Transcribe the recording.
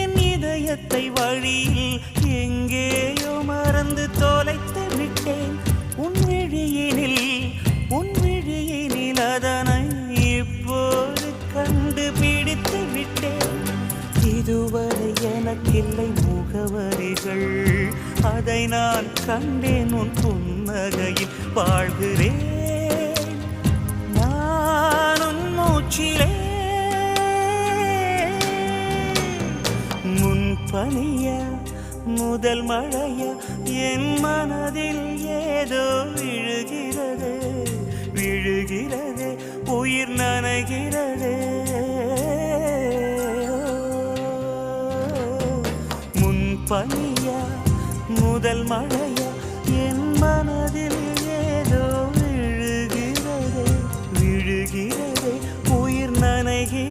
என் இதயத்தை வழியில் எங்கேயோ மறந்து தொலைத்து விட்டேன். உன் விழியினில் அதனை இப்போது கண்டுபிடித்து விட்டேன். இதுவரை எனக்கில்லை முகவரிகள், அதை நான் கண்டேன் உன் புன்னகையில். வாழ்கிறேன் நான் உன் மூச்சிலே. முன்பனிய முதல் மழைய என் மனதில் ஏதோ விழுகிறது, உயிர் நனைகிறது. முன்பனிய முதல் மழைய